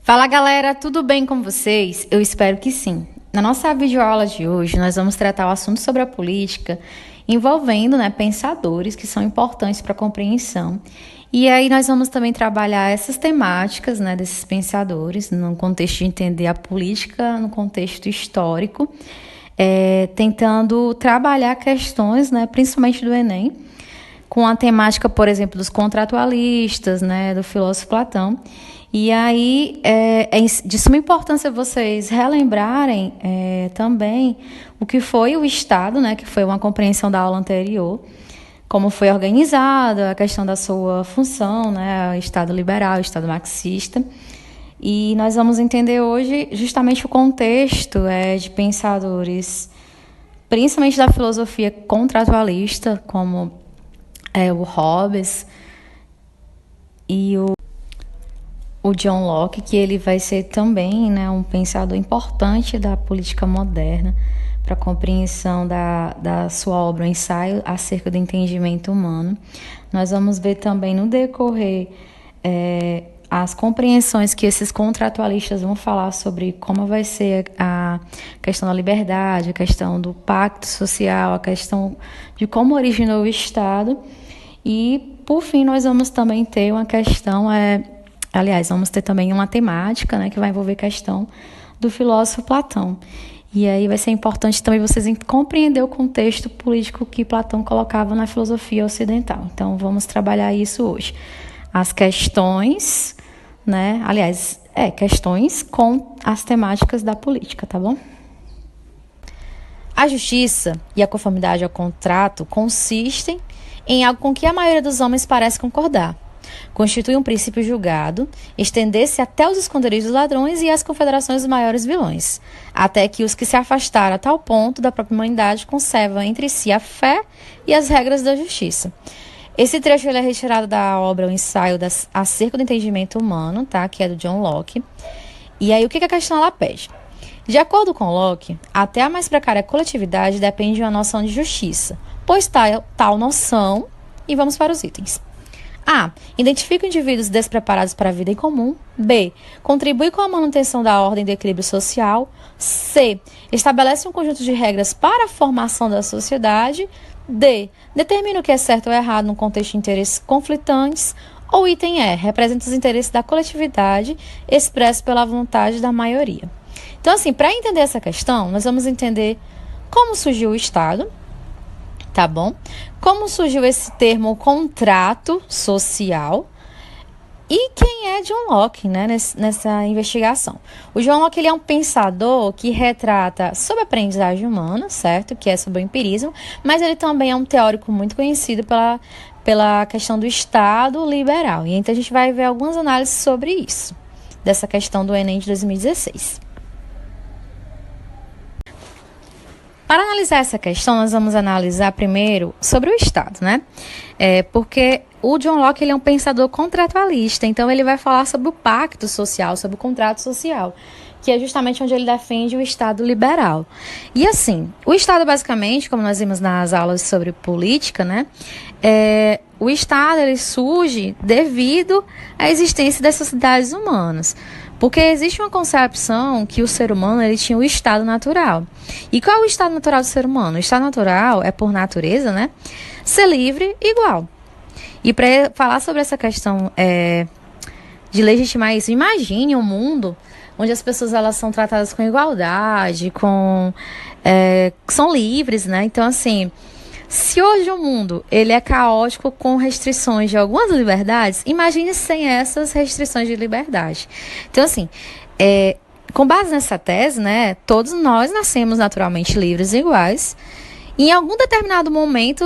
Fala galera, tudo bem com vocês? Eu espero que sim. Na nossa videoaula de hoje, nós vamos tratar o assunto sobre a política envolvendo pensadores que são importantes para a compreensão. E aí nós vamos também trabalhar essas temáticas desses pensadores no contexto de entender a política, no contexto histórico, tentando trabalhar questões, principalmente do Enem, com a temática, por exemplo, dos contratualistas, do filósofo Platão. E aí é de suma importância vocês relembrarem também o que foi o Estado, que foi uma compreensão da aula anterior, como foi organizado, a questão da sua função, Estado liberal, Estado marxista. E nós vamos entender hoje justamente o contexto de pensadores, principalmente da filosofia contratualista, como o Hobbes e o John Locke, que ele vai ser também um pensador importante da política moderna para a compreensão da sua obra, o ensaio acerca do entendimento humano. Nós vamos ver também no decorrer as compreensões que esses contratualistas vão falar sobre como vai ser a questão da liberdade, a questão do pacto social, a questão de como originou o Estado. E, por fim, nós vamos também ter uma questão, vamos ter também uma temática que vai envolver a questão do filósofo Platão. E aí vai ser importante também vocês compreender o contexto político que Platão colocava na filosofia ocidental. Então, vamos trabalhar isso hoje. As questões, questões com as temáticas da política, tá bom? A justiça e a conformidade ao contrato consistem em algo com que a maioria dos homens parece concordar. Constitui um princípio julgado, estender-se até os esconderijos dos ladrões e as confederações dos maiores vilões, até que os que se afastaram a tal ponto da própria humanidade conservam entre si a fé e as regras da justiça. Esse trecho é retirado da obra O Ensaio acerca do Entendimento Humano, que é do John Locke. E aí o que a questão ela pede? De acordo com Locke, até a mais precária coletividade depende de uma noção de justiça, pois tal noção, e vamos para os itens. A. Identifica indivíduos despreparados para a vida em comum. B. Contribui com a manutenção da ordem e do equilíbrio social. C. Estabelece um conjunto de regras para a formação da sociedade. D. Determina o que é certo ou errado no contexto de interesses conflitantes. Ou item E. Representa os interesses da coletividade expressos pela vontade da maioria. Então, para entender essa questão, nós vamos entender como surgiu o Estado, tá bom? Como surgiu esse termo contrato social e quem é John Locke, nessa investigação. O John Locke ele é um pensador que retrata sobre a aprendizagem humana, certo? Que é sobre o empirismo, mas ele também é um teórico muito conhecido pela questão do Estado liberal. E então a gente vai ver algumas análises sobre isso, dessa questão do Enem de 2016. Para analisar essa questão, nós vamos analisar primeiro sobre o Estado, porque o John Locke ele é um pensador contratualista, então ele vai falar sobre o pacto social, sobre o contrato social, que é justamente onde ele defende o Estado liberal. E assim, o Estado basicamente, como nós vimos nas aulas sobre política, o Estado ele surge devido à existência das sociedades humanas. Porque existe uma concepção que o ser humano ele tinha o estado natural. E qual é o estado natural do ser humano? O estado natural é, por natureza, ser livre e igual. E para falar sobre essa questão de legitimar isso, imagine um mundo onde as pessoas elas são tratadas com igualdade, são livres, Então, assim, se hoje o mundo ele é caótico com restrições de algumas liberdades, imagine sem essas restrições de liberdade. Então, assim, com base nessa tese, todos nós nascemos naturalmente livres e iguais. E em algum determinado momento,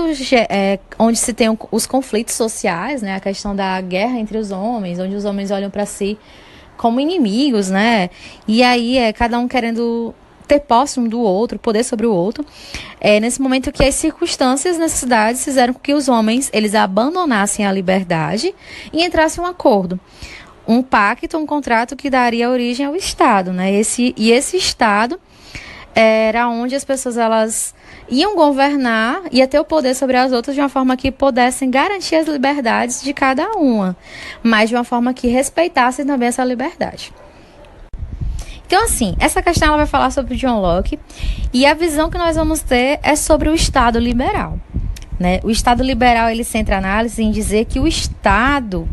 onde se tem os conflitos sociais, a questão da guerra entre os homens, onde os homens olham para si como inimigos, E aí cada um querendo ter posse um do outro, poder sobre o outro. Nesse momento que as circunstâncias, necessidades fizeram com que os homens eles abandonassem a liberdade e entrassem em um acordo. Um pacto, um contrato que daria origem ao Estado, Esse Estado era onde as pessoas elas iam governar, ia ter o poder sobre as outras de uma forma que pudessem garantir as liberdades de cada uma, mas de uma forma que respeitassem também essa liberdade. Então, assim, essa questão ela vai falar sobre o John Locke e a visão que nós vamos ter é sobre o Estado liberal, né? O Estado liberal, ele centra a análise em dizer que o Estado,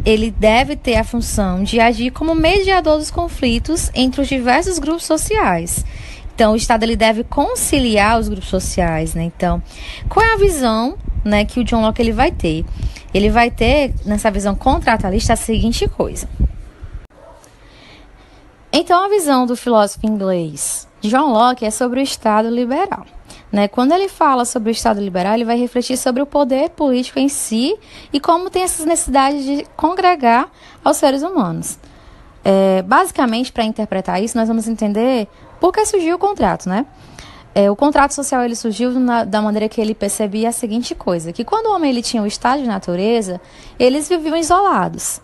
ele deve ter a função de agir como mediador dos conflitos entre os diversos grupos sociais. Então, o Estado ele deve conciliar os grupos sociais, né? Então, qual é a visão, né, que o John Locke ele vai ter? Ele vai ter, nessa visão contratualista, a seguinte coisa. Então, a visão do filósofo inglês John Locke é sobre o Estado liberal, né? Quando ele fala sobre o Estado liberal, ele vai refletir sobre o poder político em si e como tem essas necessidades de congregar aos seres humanos. Basicamente, para interpretar isso, nós vamos entender por que surgiu o contrato, né? O contrato social ele surgiu da maneira que ele percebia a seguinte coisa, que quando o homem ele tinha o estado de natureza, eles viviam isolados,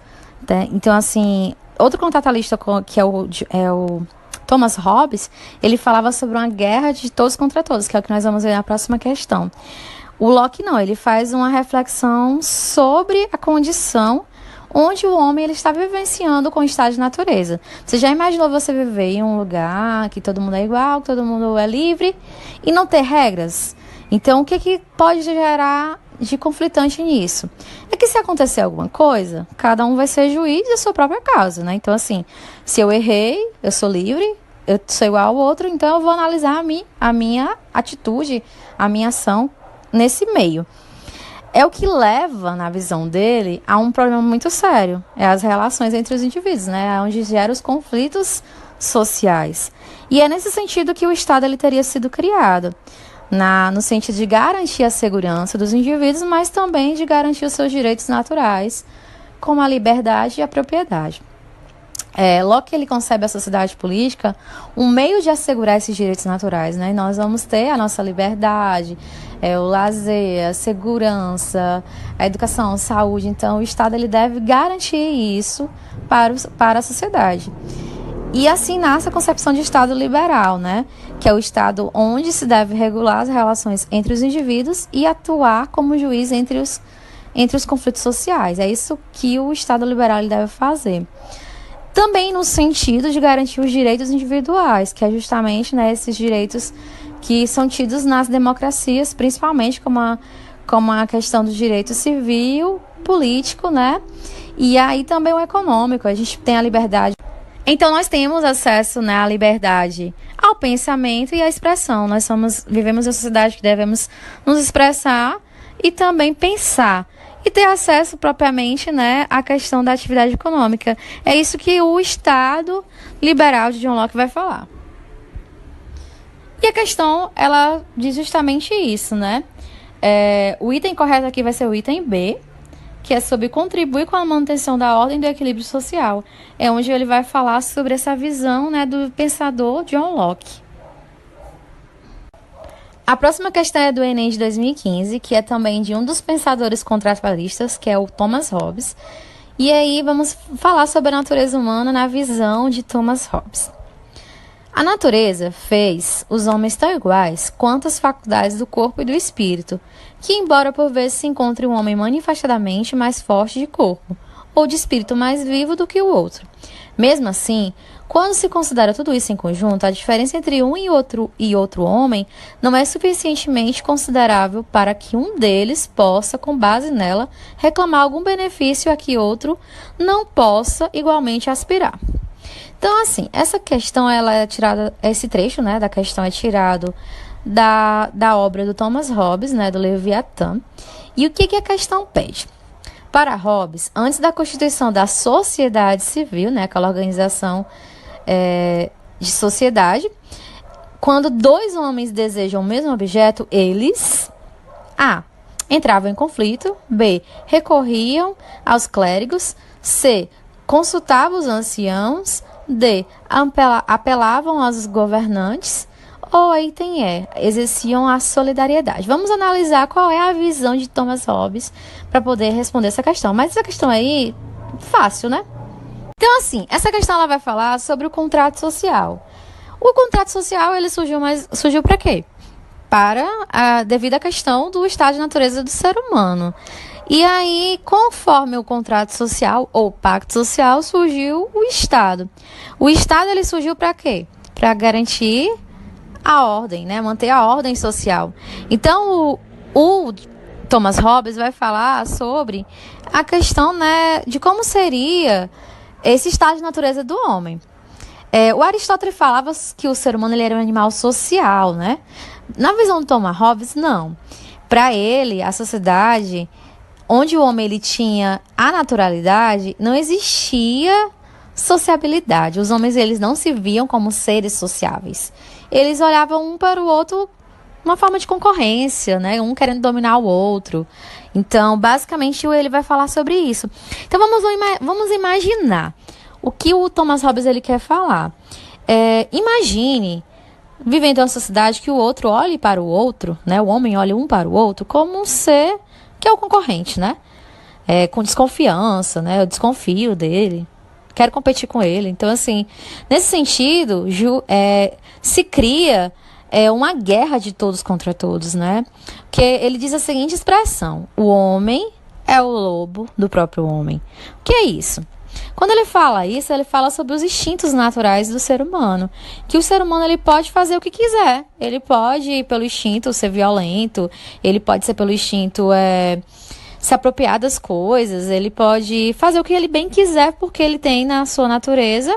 né? Então, assim, outro contratualista que é o Thomas Hobbes, ele falava sobre uma guerra de todos contra todos, que é o que nós vamos ver na próxima questão. O Locke não, ele faz uma reflexão sobre a condição onde o homem ele está vivenciando com o estado de natureza. Você já imaginou você viver em um lugar que todo mundo é igual, que todo mundo é livre e não ter regras? Então, o que pode gerar de conflitante nisso? É que se acontecer alguma coisa, cada um vai ser juiz da sua própria causa, né? Então, assim, se eu errei, eu sou livre, eu sou igual ao outro, então eu vou analisar a minha atitude, a minha ação nesse meio. É o que leva, na visão dele, a um problema muito sério. É as relações entre os indivíduos, né? Onde gera os conflitos sociais. E é nesse sentido que o Estado ele teria sido criado. No sentido de garantir a segurança dos indivíduos, mas também de garantir os seus direitos naturais, como a liberdade e a propriedade. Locke ele concebe a sociedade política um meio de assegurar esses direitos naturais, né? E nós vamos ter a nossa liberdade, o lazer, a segurança, a educação, a saúde. Então, o Estado ele deve garantir isso para a sociedade. E assim nasce a concepção de Estado liberal, né? Que é o Estado onde se deve regular as relações entre os indivíduos e atuar como juiz entre os conflitos sociais. É isso que o Estado liberal ele deve fazer. Também no sentido de garantir os direitos individuais, que é justamente, né, esses direitos que são tidos nas democracias, principalmente como a questão do direito civil, político, né? E aí também o econômico, a gente tem a liberdade. Então, nós temos acesso, né, à liberdade ao pensamento e à expressão. Vivemos em uma sociedade que devemos nos expressar e também pensar. E ter acesso propriamente, né, à questão da atividade econômica. É isso que o Estado liberal de John Locke vai falar. E a questão, ela diz justamente isso, né? O item correto aqui vai ser o item B, que é sobre contribuir com a manutenção da ordem e do equilíbrio social. É onde ele vai falar sobre essa visão, né, do pensador John Locke. A próxima questão é do Enem de 2015, que é também de um dos pensadores contratualistas, que é o Thomas Hobbes. E aí vamos falar sobre a natureza humana na visão de Thomas Hobbes. A natureza fez os homens tão iguais quanto as faculdades do corpo e do espírito, que embora por vezes se encontre um homem manifestadamente mais forte de corpo, ou de espírito mais vivo do que o outro. Mesmo assim, quando se considera tudo isso em conjunto, a diferença entre um e outro homem não é suficientemente considerável para que um deles possa, com base nela, reclamar algum benefício a que outro não possa igualmente aspirar. Então, assim, essa questão, ela é tirada, esse trecho, né, da questão é tirado da obra do Thomas Hobbes, né, do Leviatã. E o que a questão pede? Para Hobbes, antes da constituição da sociedade civil, né, aquela organização de sociedade, quando dois homens desejam o mesmo objeto, eles A. entravam em conflito, B. recorriam aos clérigos, C. consultavam os anciãos, D. apelavam aos governantes, ou item E. exerciam a solidariedade. Vamos analisar qual é a visão de Thomas Hobbes para poder responder essa questão. Mas essa questão aí, fácil, né? Então, assim, essa questão ela vai falar sobre o contrato social. O contrato social, ele surgiu para quê? Devido à questão do estado de natureza do ser humano. E aí, conforme o contrato social ou pacto social, surgiu o Estado. O Estado ele surgiu para quê? Para garantir a ordem, né? Manter a ordem social. Então, o Thomas Hobbes vai falar sobre a questão, né, de como seria esse estado de natureza do homem. O Aristóteles falava que o ser humano ele era um animal social, né? Na visão do Thomas Hobbes, não. Para ele, a sociedade onde o homem ele tinha a naturalidade, não existia sociabilidade. Os homens eles não se viam como seres sociáveis. Eles olhavam um para o outro uma forma de concorrência, né? Um querendo dominar o outro. Então, basicamente, ele vai falar sobre isso. Então, vamos imaginar o que o Thomas Hobbes ele quer falar. Imagine vivendo em uma sociedade que o outro olhe para o outro, né? O homem olha um para o outro como um ser que é o concorrente, né? Com desconfiança, né? Eu desconfio dele, quero competir com ele. Então, assim, nesse sentido, se cria uma guerra de todos contra todos, né? Porque ele diz a seguinte expressão: o homem é o lobo do próprio homem. O que é isso? Quando ele fala isso, ele fala sobre os instintos naturais do ser humano. Que o ser humano ele pode fazer o que quiser. Ele pode, pelo instinto, ser violento. Ele pode ser pelo instinto se apropriar das coisas. Ele pode fazer o que ele bem quiser, porque ele tem na sua natureza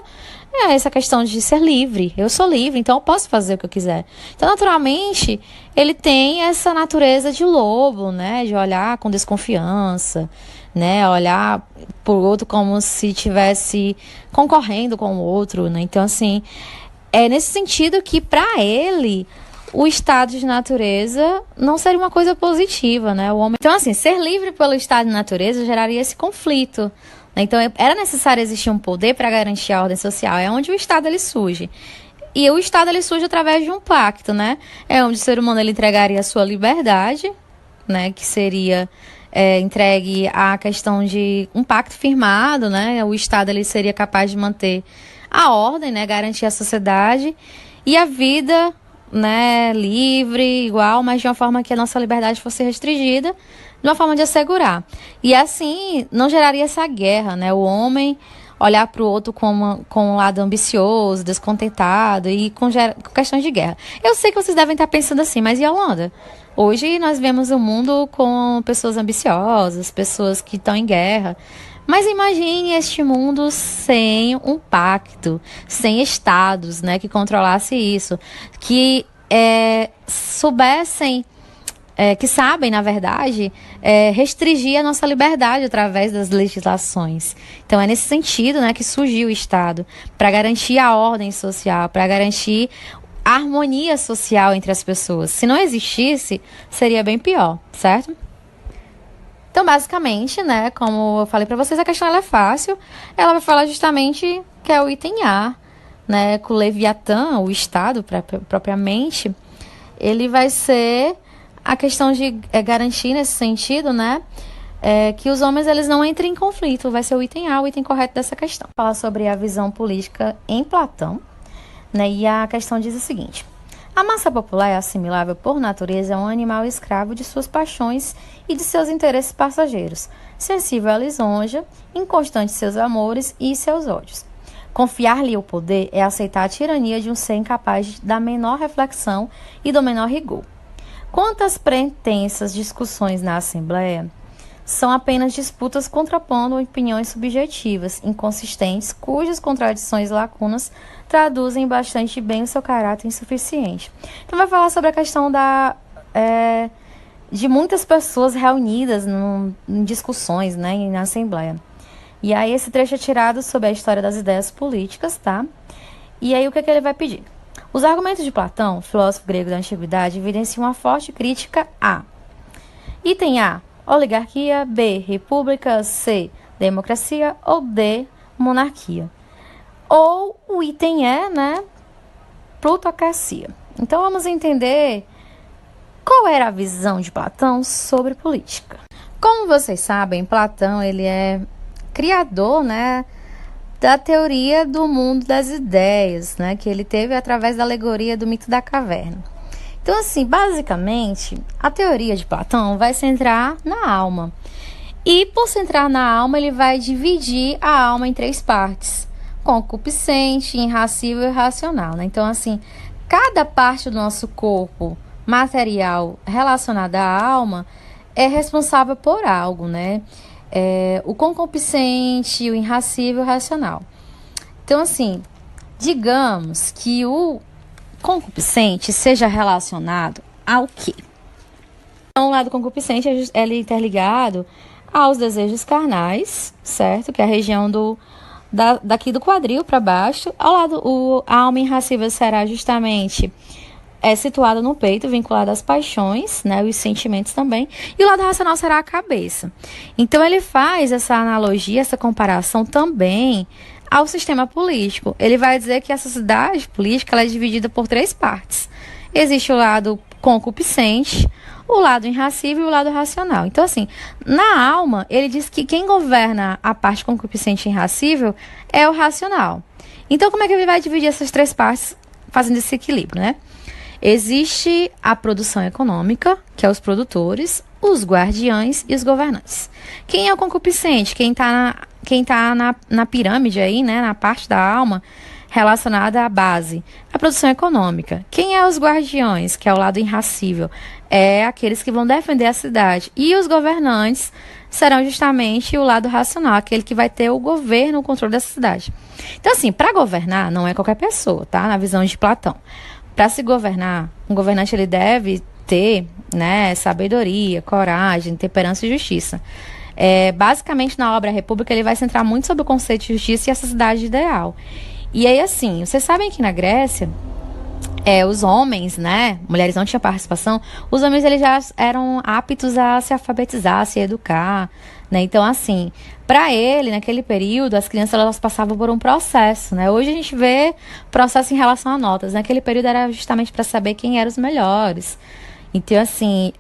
essa questão de ser livre. Eu sou livre, então eu posso fazer o que eu quiser. Então, naturalmente, ele tem essa natureza de lobo, né? De olhar com desconfiança, né? Olhar por outro como se estivesse concorrendo com o outro, né? Então, assim, é nesse sentido que, para ele, o estado de natureza não seria uma coisa positiva, né? O homem... Então, assim, ser livre pelo estado de natureza geraria esse conflito. Então, era necessário existir um poder para garantir a ordem social. É onde o Estado ele surge. E o Estado ele surge através de um pacto, né? É onde o ser humano ele entregaria a sua liberdade, né? Que seria entregue à questão de um pacto firmado, né? O Estado ele seria capaz de manter a ordem, né? Garantir a sociedade e a vida, né? Livre, igual, mas de uma forma que a nossa liberdade fosse restringida, de uma forma de assegurar. E assim, não geraria essa guerra, né? O homem olhar para o outro com um lado ambicioso, descontentado e com questões de guerra. Eu sei que vocês devem estar pensando assim, mas e a Holanda? Hoje nós vemos um mundo com pessoas ambiciosas, pessoas que estão em guerra. Mas imagine este mundo sem um pacto, sem estados, né, que controlasse isso, que soubessem... que sabem, na verdade, restringir a nossa liberdade através das legislações. Então, é nesse sentido, né, que surgiu o Estado, para garantir a ordem social, para garantir a harmonia social entre as pessoas. Se não existisse, seria bem pior, certo? Então, basicamente, né, como eu falei para vocês, a questão ela é fácil. Ela vai falar justamente que é o item A, né, com o Leviatã, o Estado, propriamente, ele vai ser... a questão de garantir nesse sentido, né, que os homens eles não entrem em conflito. Vai ser o item A, o item correto dessa questão. Falar sobre a visão política em Platão, né, e a questão diz o seguinte: a massa popular é assimilável por natureza a um animal escravo de suas paixões e de seus interesses passageiros, sensível à lisonja, inconstante em seus amores e seus ódios. Confiar-lhe o poder é aceitar a tirania de um ser incapaz da menor reflexão e do menor rigor. Quantas pretensas discussões na Assembleia são apenas disputas contrapondo opiniões subjetivas, inconsistentes, cujas contradições e lacunas traduzem bastante bem o seu caráter insuficiente. Então, vai falar sobre a questão de muitas pessoas reunidas em discussões, né, na Assembleia. E aí, esse trecho é tirado sobre a história das ideias políticas, tá? E aí, o que ele vai pedir? Os argumentos de Platão, filósofo grego da antiguidade, evidenciam uma forte crítica a: item A, oligarquia; B, república; C, democracia; ou D, monarquia. Ou o item E, né, plutocracia. Então vamos entender qual era a visão de Platão sobre política. Como vocês sabem, Platão ele é criador, né, da teoria do mundo das ideias, né, que ele teve através da alegoria do mito da caverna. Então, assim, basicamente, a teoria de Platão vai centrar na alma. E por centrar na alma, ele vai dividir a alma em 3 partes: concupiscente, irascível e racional, né? Então, assim, cada parte do nosso corpo material relacionada à alma é responsável por algo, né? O concupiscente, o irascível e o racional. Então, assim, digamos que o concupiscente seja relacionado ao quê? Então, o lado concupiscente é interligado aos desejos carnais, certo? Que é a região daqui do quadril para baixo. A alma irascível será justamente situada no peito, vinculada às paixões, né? Os sentimentos também. E o lado racional será a cabeça. Então, ele faz essa analogia, essa comparação também ao sistema político. Ele vai dizer que a sociedade política ela é dividida por 3 partes. Existe o lado concupiscente, o lado irascível e o lado racional. Então, assim, na alma, ele diz que quem governa a parte concupiscente e irascível é o racional. Então, como é que ele vai dividir essas 3 partes, fazendo esse equilíbrio, né? Existe a produção econômica, que é os produtores, os guardiães e os governantes. Quem é o concupiscente? Quem tá na pirâmide aí, né, na parte da alma relacionada à base, a produção econômica. Quem é os guardiões, que é o lado irascível? É aqueles que vão defender a cidade. E os governantes serão justamente o lado racional, aquele que vai ter o governo, o controle dessa cidade. Então, assim, para governar, não é qualquer pessoa, tá? Na visão de Platão. Para se governar, um governante ele deve ter, né, sabedoria, coragem, temperança e justiça. Basicamente, na obra República, ele vai centrar muito sobre o conceito de justiça e a sociedade ideal. E aí, assim, vocês sabem que na Grécia, os homens, né, mulheres não tinham participação, os homens eles já eram aptos a se alfabetizar, a se educar, né? Então, assim, para ele, naquele período, as crianças elas passavam por um processo, né? Hoje a gente vê processo em relação a notas. Naquele período era justamente para saber quem eram os melhores. Então, assim,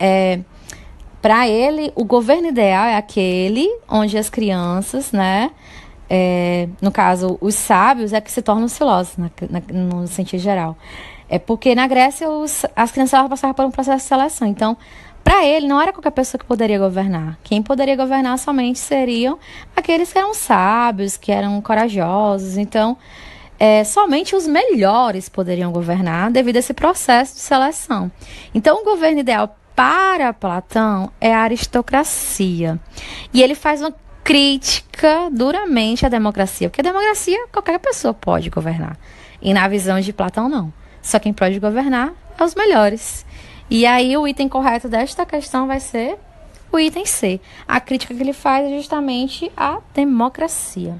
para ele, o governo ideal é aquele onde as crianças, né, no caso, os sábios é que se tornam os filósofos, no sentido geral. Porque na Grécia as crianças passavam por um processo de seleção. Então, para ele, não era qualquer pessoa que poderia governar. Quem poderia governar somente seriam aqueles que eram sábios, que eram corajosos. Então, somente os melhores poderiam governar devido a esse processo de seleção. Então, o governo ideal para Platão é a aristocracia. E ele faz uma crítica duramente à democracia, porque a democracia qualquer pessoa pode governar. E na visão de Platão, não. Só quem pode governar é os melhores. E aí o item correto desta questão vai ser o item C. A crítica que ele faz é justamente a democracia.